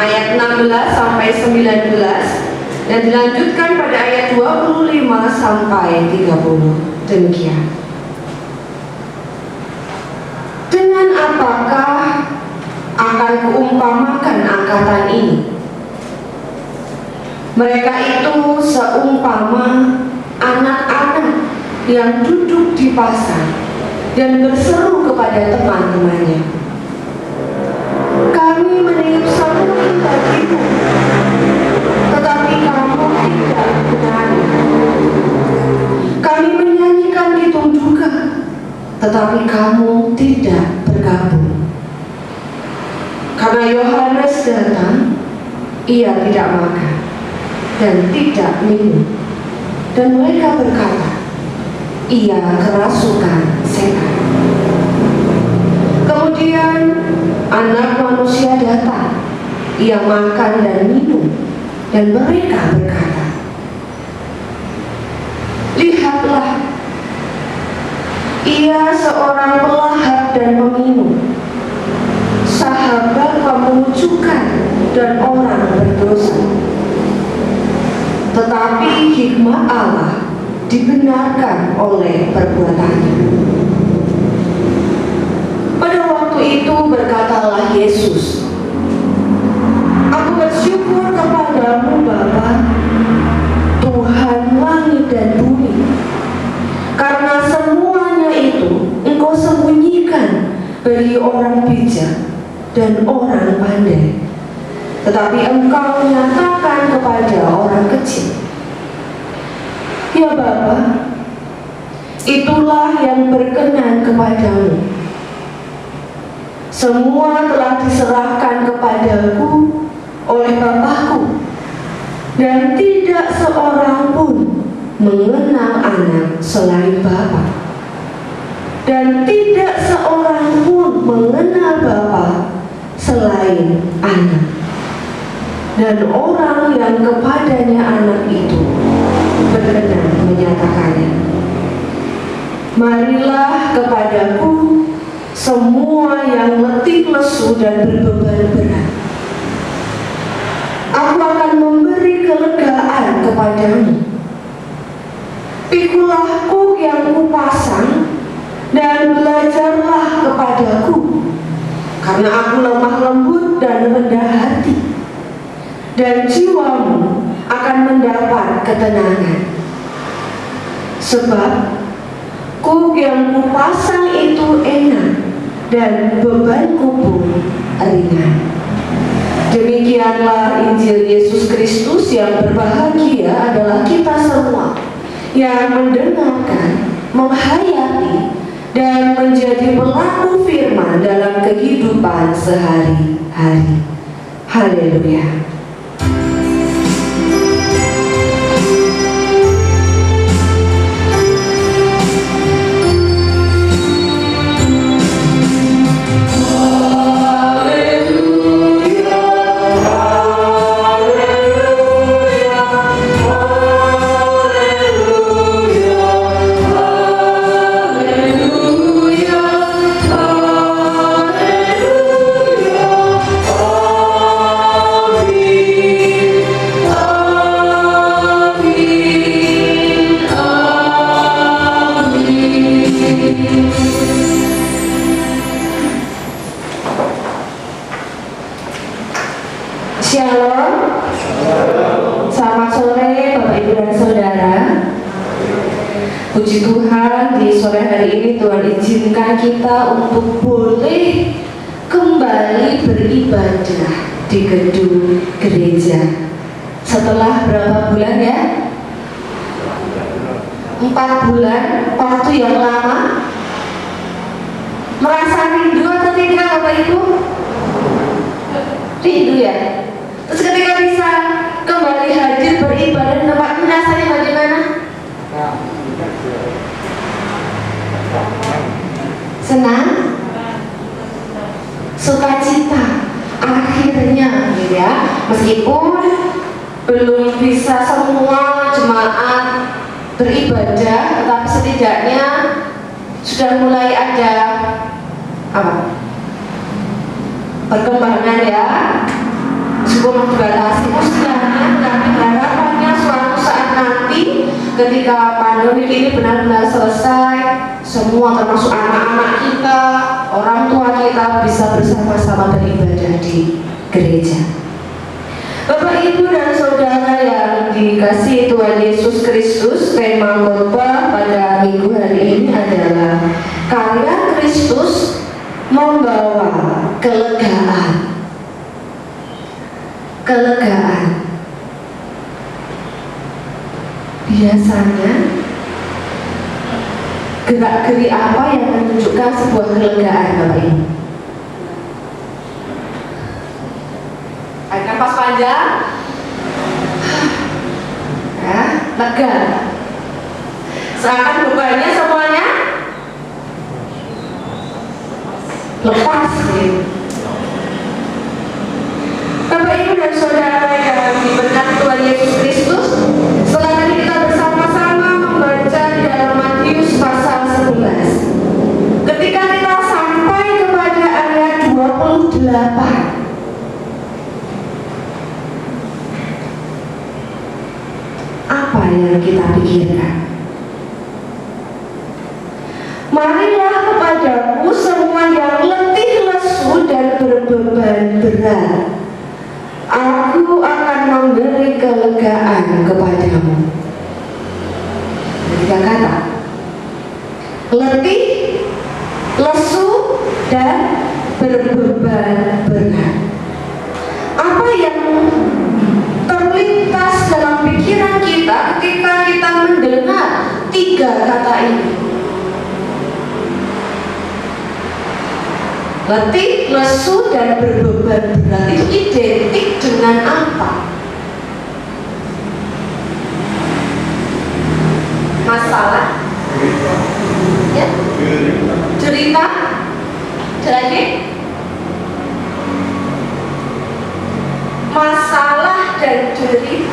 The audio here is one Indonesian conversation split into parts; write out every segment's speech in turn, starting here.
ayat 16 sampai 19 dan dilanjutkan pada ayat 25 sampai 30. Demikian. Dengan apakah akan kuumpamakan angkatan ini? Mereka itu seumpama anak-anak yang duduk di pasar dan berseru kepada teman-temannya, "Kami meniup saluran bagimu, tetapi kamu tidak menyanyi. Kami menyanyikan hitung juga, tetapi kamu tidak bergabung." Karena Yohanes datang, ia tidak makan dan tidak minum, dan mereka berkata, "Ia kerasukan setan." Kemudian Anak Manusia datang, ia makan dan minum, dan mereka berkata, "Lihatlah, ia seorang pelahap dan peminum, sahabat pemujukan dan orang berdosa." Tetapi hikmat Allah dibenarkan oleh perbuatannya. Pada waktu itu berkatalah Yesus, "Aku bersyukur kepadamu Bapa, Tuhan langit dan bumi, karena semuanya itu Engkau sembunyikan bagi orang bijak dan orang pandai, tetapi Engkau nyatakan kepada orang kecil. Ya Bapa, itulah yang berkenan kepadamu. Semua telah diserahkan kepadaku oleh Bapakku, dan tidak seorang pun mengenal Anak selain Bapa, dan tidak seorang pun mengenal Bapa selain Anak, dan orang yang kepadanya Anak itu berkenan menyatakannya. Marilah kepadaku semua yang letih lesu dan berbeban berat. Aku akan memberi kelegaan kepadamu. Pikulah kuk yang kupasang dan belajarlah kepadaku, karena aku lemah lembut dan rendah hati, dan jiwamu akan mendapat ketenangan. Sebab kuk yang kupasang itu enak dan bebanku pun ringan. Demikianlah Injil Yesus Kristus. Yang berbahagia adalah kita semua yang mendengarkan, menghayati, dan menjadi pelaku firman dalam kehidupan sehari-hari. Haleluya. Puji Tuhan, di sore hari ini Tuhan izinkan kita untuk boleh kembali beribadah di gedung gereja. Setelah berapa bulan ya? 4 bulan, waktu yang lama. Merasa rindu atau tidak Bapak Ibu? Rindu ya? Terus ketika bisa kembali hadir beribadah di tempat ini, rasanya bagaimana? Senang? Sukacita? Akhirnya gitu ya. Meskipun belum bisa semua jemaat beribadah, tetapi setidaknya sudah mulai ada perkembangan ya. Meskipun dibatasi usianya, tapi harapannya suatu saat nanti ketika pandemi ini benar-benar selesai, semua termasuk anak-anak kita, orang tua kita bisa bersama-sama beribadah di gereja. Bapak, Ibu, dan Saudara yang dikasihi Tuhan Yesus Kristus, tema khotbah pada minggu hari ini adalah karya Kristus membawa kelegaan. Kelegaan. Biasanya gerak-geri apa yang menunjukkan sebuah kelegaan, Bapak Ibu? Tarik nafas panjang, ya, lega. Seakan bebannya semuanya lepas. Bapak, Ibu, dan Saudara yang diberkati Tuhan Yesus Kristus, setelah tadi kita bersama-sama membaca di dalam Matius pasal 11. Ketika kita sampai kepada ayat 28, apa yang kita pikirkan? Marilah kepadaku semua yang letih lesu dan berbeban berat, aku akan memberi kelegaan kepadamu. Tiga kata: letih, lesu, dan berbeban berat. Apa yang terlintas dalam pikiran kita ketika kita mendengar tiga kata ini? Letih, lesu, dan berbeban berat itu identik dengan apa? Masalah? Ya? Cerita? Jadi? Masalah dan derita.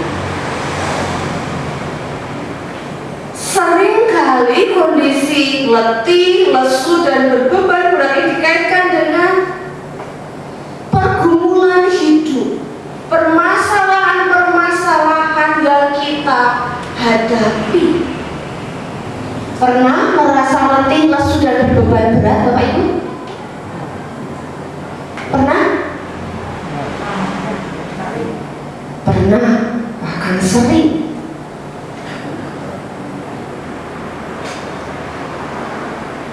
Seringkali kondisi letih, lesu, dan berbeban berat ini dikaitkan dengan pergumulan hidup, permasalahan-permasalahan yang kita hadapi. Pernah merasa letih, lesu, dan berbeban berat, Bapak Ibu? Pernah? Pernah, bahkan sering.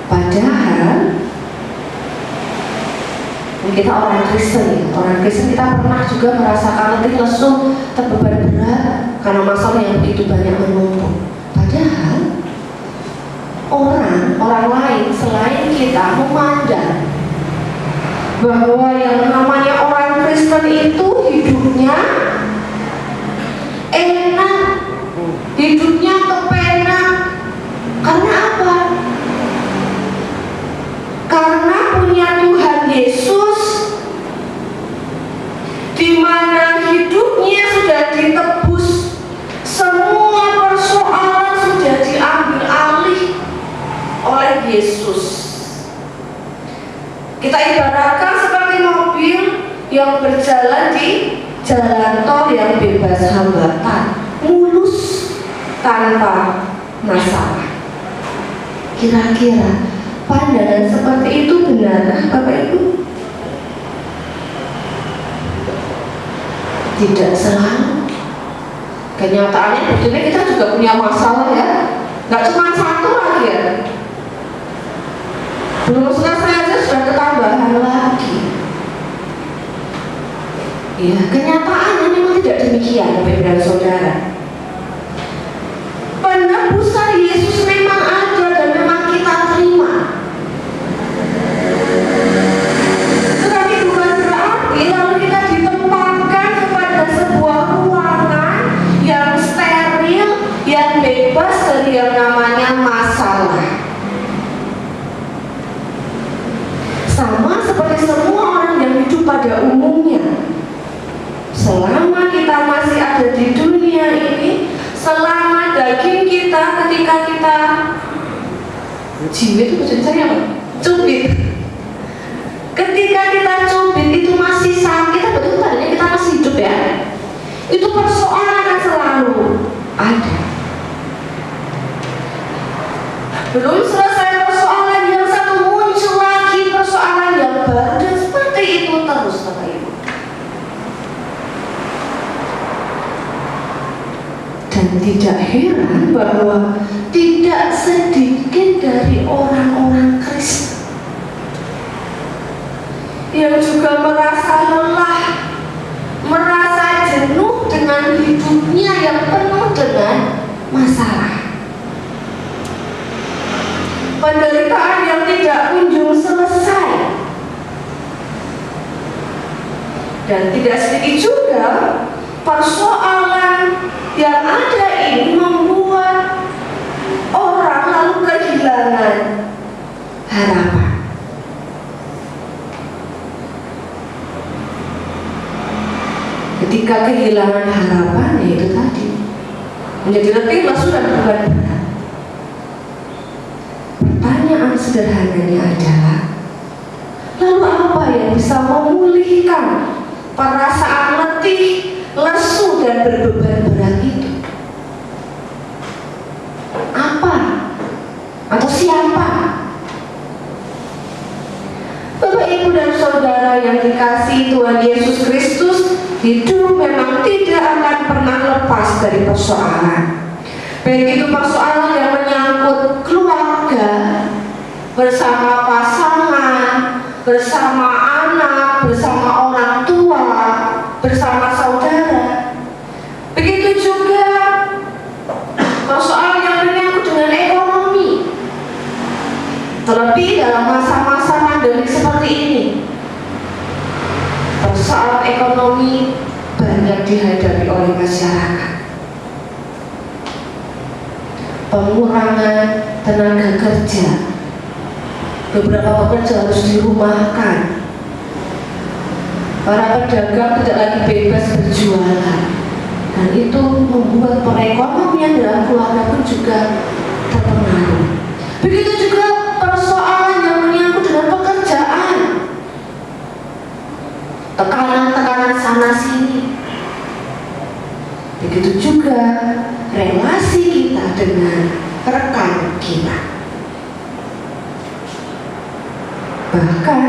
Padahal kita orang Kristen kita pernah juga merasakan letih, lesu, terbeban berat karena masalah yang begitu banyak menumpuk. Padahal orang lain selain kita memandang bahwa yang namanya orang Kristen itu hidupnya enak, hidupnya kepenak. Karena apa? Karena punya Tuhan Yesus, di mana hidupnya sudah ditebus, semua persoalan sudah diambil alih oleh Yesus. Kita ibaratkan seperti mobil yang berjalan di jalan tol yang bebas hambatan, mulus tanpa masalah. Kira-kira pandangan seperti itu benarkah, Bapak Ibu? Tidak selalu. Kenyataannya sebetulnya kita juga punya masalah ya. Gak cuma satu Belum selesai aja sudah ketambahan lagi. Ya, kenyataannya memang tidak demikian, Bapak dan Saudara. Penebusan Yesus memang ada dan memang kita terima. Tetapi bukan berarti lalu kita ditempatkan kepada sebuah ruangan yang steril, yang bebas dari yang namanya masalah. Sama seperti semua orang yang hidup pada umumnya. Selama kita masih ada di dunia ini, selama daging kita ketika kita jiwa itu maksud saya apa? Cubit. Ketika kita cubit itu masih sakit, betul tadinya kita masih hidup ya. Itu persoalan akan selalu ada. Belum selesai persoalan yang satu, muncul lagi persoalan yang baru, dan seperti itu terus Bapak Ibu. Dan tidak heran bahwa tidak sedikit dari orang-orang Kristen yang juga merasa lelah, merasa jenuh dengan hidupnya yang penuh dengan masalah, penderitaan yang tidak kunjung selesai. Dan tidak sedikit juga persoalan yang ada ini membuat orang lalu kehilangan harapan. Ketika kehilangan harapan, ya itu tadi menjadi letih, lesu dan beban berat. Pertanyaan sederhananya adalah, lalu apa yang bisa memulihkan perasaan letih, lesu dan berbeban berat itu? Apa? Atau siapa? Bapak, Ibu dan Saudara yang dikasihi Tuhan Yesus Kristus, hidup memang tidak akan pernah lepas dari persoalan. Baik itu persoalan yang menyangkut keluarga, bersama pasangan, bersama anak, bersama orang tua, bersama saudara. Begitu juga persoalan yang menyangkut dengan ekonomi, terlebih dalam masa-masa pandemi seperti ini. Persoalan ekonomi banyak dihadapi oleh masyarakat. Pengurangan tenaga kerja, beberapa pekerja harus dirumahkan, para pedagang tidak lagi bebas berjualan, dan itu membuat perekonomian dalam keluarga pun juga terpengaruh. Begitu juga persoalan yang menyangkut dengan pekerjaan, tekanan-tekanan sana sini. Begitu juga relasi kita dengan rekan kita. Bahkan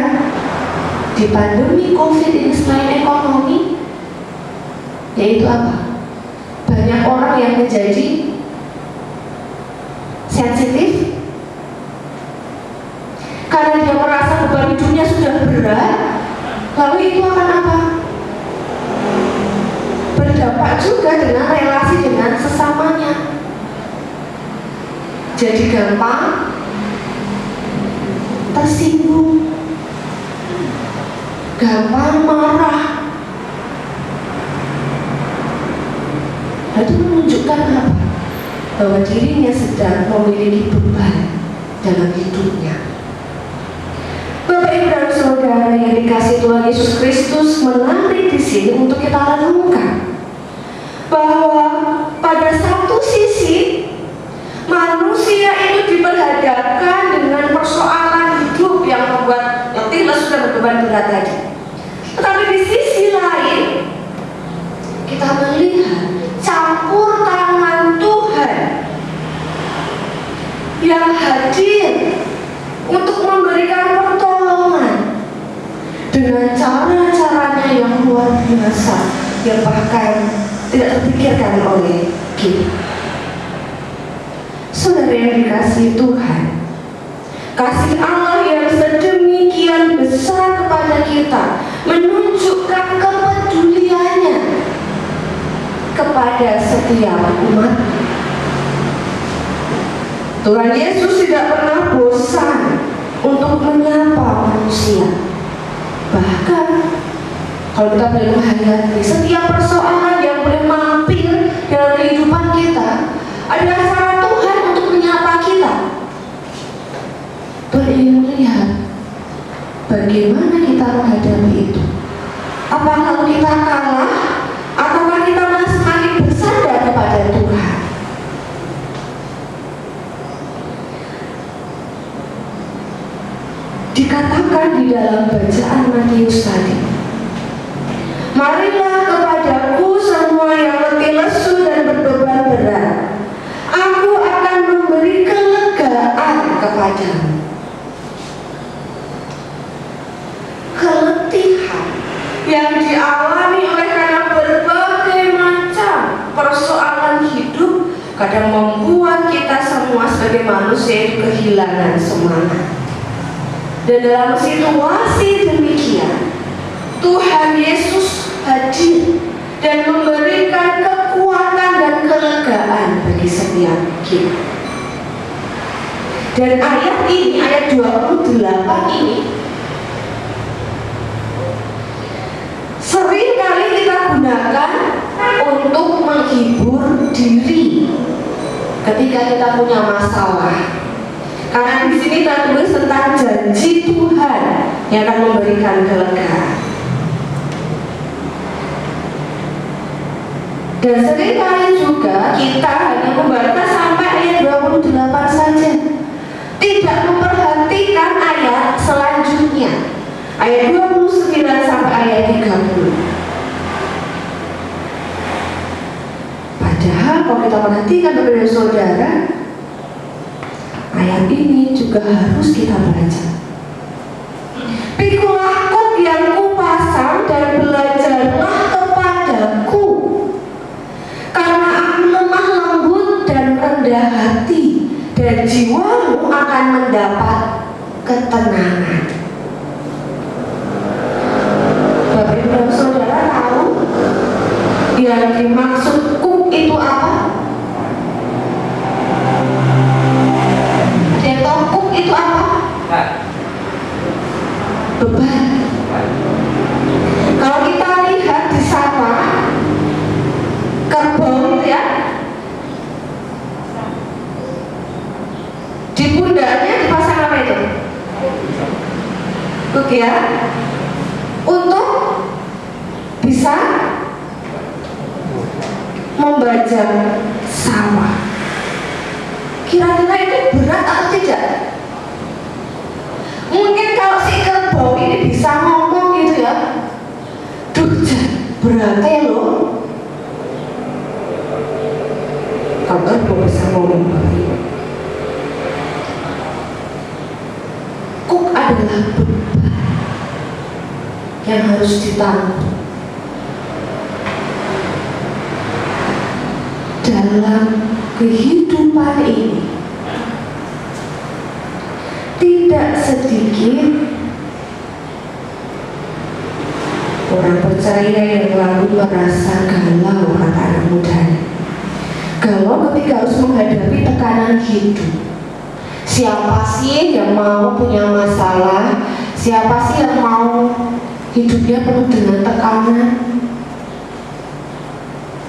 di pandemi COVID ini, selain ekonomi, yaitu apa? Banyak orang yang menjadi sensitif karena dia merasa beban hidupnya sudah berat. Lalu itu akan apa? Berdampak juga dengan relasi dengan sesamanya. Jadi gampang tersinggung, gampang marah. Itu menunjukkan apa? Bahwa dirinya sedang memiliki beban dalam hidupnya. Bapak, Ibu dan Saudara yang dikasihi Tuhan Yesus Kristus, menarik di sini untuk kita renungkan bahwa pada satu sisi manusia itu diperhadapkan dengan persoalan hidup yang membuat letih, lesu dan beban berat tadi. Tetapi di sisi lain kita melihat campur tangan Tuhan yang hadir untuk memberikan pertolongan dengan cara-caranya yang luar biasa, yang bahkan tidak terpikirkan oleh kita. Saudara yang dikasihi Tuhan, Kasih Allah yang sedemikian besar kepada kita menunjukkan kepeduliannya kepada setiap umat. Tuhan Yesus tidak pernah bosan untuk menyapa manusia. Bahkan kalau kita boleh menghayati, setiap persoalan yang boleh mampir dalam kehidupan kita adalah cara Tuhan untuk menyapa kita. Tuhan ingin melihat bagaimana kita menghadapi itu. Apakah kita kalah ataukah kita malah semakin bersandar kepada Tuhan? Dikatakan di dalam bacaan Matius tadi, marilah kepadaku semua yang letih lesu dan berbeban berat, aku akan memberi kelegaan kepadamu. Keletihan yang dialami oleh karena berbagai macam persoalan hidup kadang membuat kita semua sebagai manusia itu kehilangan semangat. Dan dalam situasi demikian, Tuhan Yesus hadir dan memberikan kekuatan dan kelegaan bagi setiap kita. Dan ayat ini, ayat 28 ini, sering kali kita gunakan untuk menghibur diri ketika kita punya masalah. Karena di sini tertulis tentang janji Tuhan yang akan memberikan kelegaan. Dan seringkali juga kita hanya membaca sampai ayat 28 saja, tidak memperhatikan ayat selanjutnya, ayat 29 sampai ayat 30. Padahal kalau kita perhatikan kepada saudara, ayat ini juga harus kita baca. Pikulah kuk yang kupasang dan belajarlah kepadaku, karena aku lemah lembut dan rendah hati, dan jiwamu akan mendapat ketenangan. Bapak Ibu dan Saudara tahu yang dimaksud kuk itu apa? Kuk itu apa? Beban. Kalau kita lihat di sawah kerbau itu ya, di pundaknya dipasang apa itu? Kuk ya, untuk bisa membajak sawah. Kira-kira itu berat atau tidak? Mungkin kalau si kerbau ini bisa ngomong gitu ya, duh berat loh. Kalau kerbau bisa ngomong, kuk adalah beban yang harus ditanggung dalam kehidupan ini. Tidak sedikit orang percaya yang lalu merasa galau, kata anak muda. Galau ketika harus menghadapi tekanan hidup. Siapa sih yang mau punya masalah? Siapa sih yang mau hidupnya penuh dengan tekanan?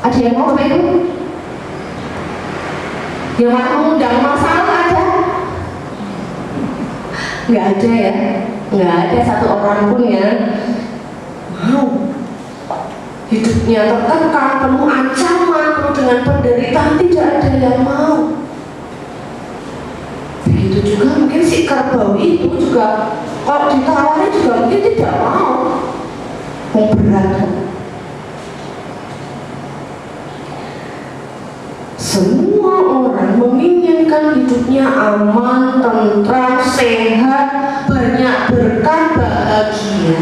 Ada yang mau, Bapak Ibu? Yang mau mengundang masalah ada? Nggak ada ya, nggak ada satu orang pun yang mau hidupnya tertekan, penuh ancaman, penuh dengan penderitaan. Tidak ada yang mau. Begitu juga mungkin si kerbau itu juga kalau ditawari juga mungkin tidak mau. Berat. Semua orang menginginkan hidupnya aman, tentram, sehat, banyak berkah, bahagia.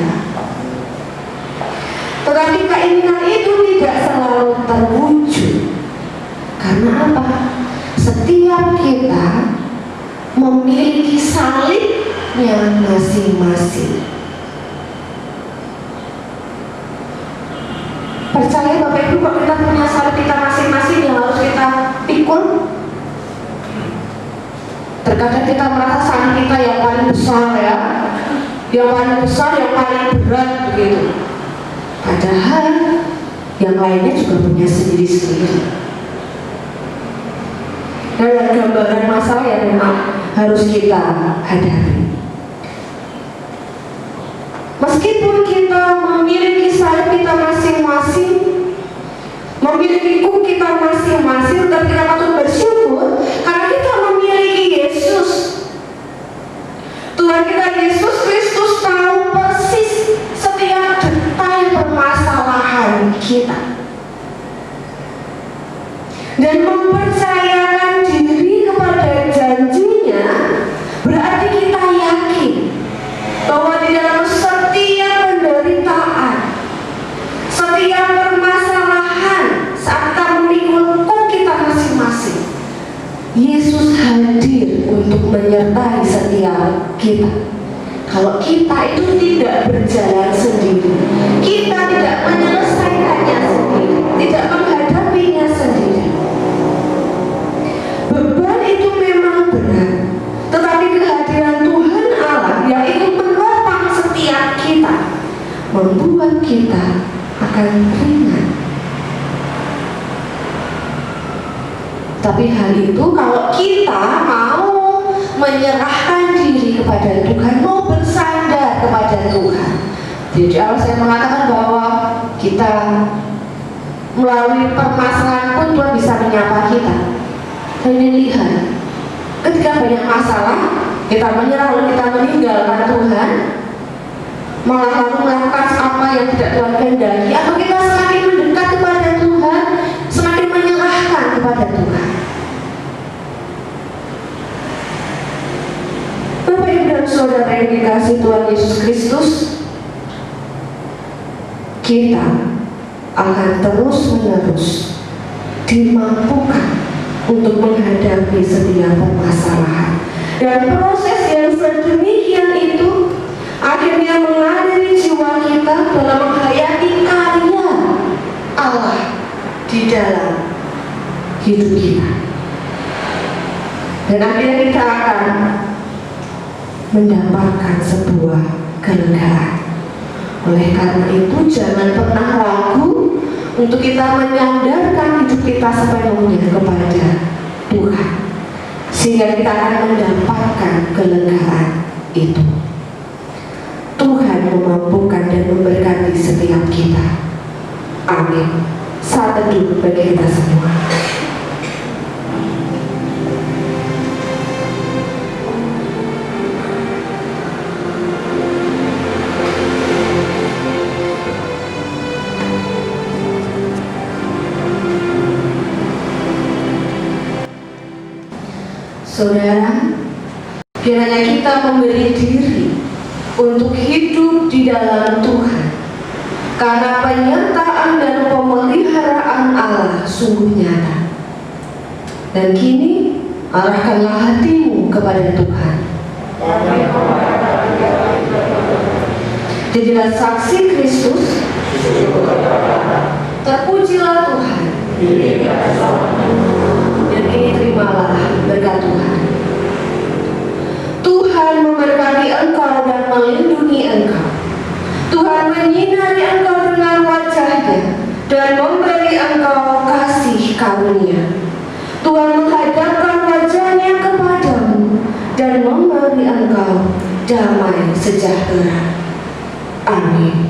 Tetapi keinginan itu tidak selalu terwujud. Karena apa? Setiap kita memiliki salibnya masing-masing. Percaya Bapak Ibu, kalau kita punya salib kita masing-masing yang harus kita pikul. Terkadang kita merasa salib kita yang paling besar ya, yang paling besar, yang paling berat begitu. Padahal yang lainnya juga punya sendiri-sendiri. Dan ada gambaran masalah yang memang harus kita hadapi. Meskipun kita memiliki salib kita masing-masing, memiliki kuk kita masing-masing, tapi kita patut bersyukur karena kita memiliki Yesus. Tuhan kita Yesus Kristus tahu persis setiap detail permasalahan kita dan mempercayakan diri kepada janjinya. Berarti kita yakin bahwa di dalam setiap penderitaan, setiap permasalahan, saat kita memikul kuk kita masing-masing, Yesus hadir untuk menyertai setiap kita. Kalau kita itu tidak berjalan sendiri, kita tidak menyelesaikannya sendiri, tidak menghadapinya sendiri. Beban itu memang berat, tetapi kehadiran Tuhan Allah yang ikut menopang setiap kita membuat kita akan ringan. Tapi hal itu kalau kita mau menyerahkan diri kepada Tuhan, mau bersandar kepada Tuhan. Jadi Allah saya mengatakan bahwa kita melalui permasalahan pun Tuhan bisa menyapa kita. Dan ini lihat, ketika banyak masalah, kita menyerah lalu kita meninggalkan Tuhan, malah lalu melakukan apa yang tidak Tuhan kehendaki, atau kita semakin mendekat kepada Tuhan, semakin menyerahkan kepada Tuhan. Bapak Ibu dan Saudara yang dikasihi Tuhan Yesus Kristus, kita akan terus-menerus dimampukan untuk menghadapi setiap permasalahan. Dan proses yang sedemikian itu akhirnya mengadili jiwa kita dalam menghayati karya Allah di dalam hidup kita. Dan akhirnya kita akan mendapatkan sebuah kelegaan. Oleh karena itu jangan pernah ragu untuk kita menyandarkan hidup kita sepenuhnya kepada Tuhan, sehingga kita akan mendapatkan kelegaan itu. Tuhan memampukan dan memberkati setiap kita. Amin. Saat teduh bagi kita semua. Saudara, kiranya kita memberi diri untuk hidup di dalam Tuhan, karena penyertaan dan pemeliharaan Allah sungguh nyata. Dan kini arahkanlah hatimu kepada Tuhan. Jadilah saksi Kristus, terpujilah Tuhan. Dan ini terimalah berkat Tuhan. Tuhan memberkati engkau dan melindungi engkau. Tuhan menyinari engkau dengan wajah-Nya dan memberi engkau kasih karunia. Tuhan menghadapkan wajah-Nya kepadamu dan memberi engkau damai sejahtera. Amin.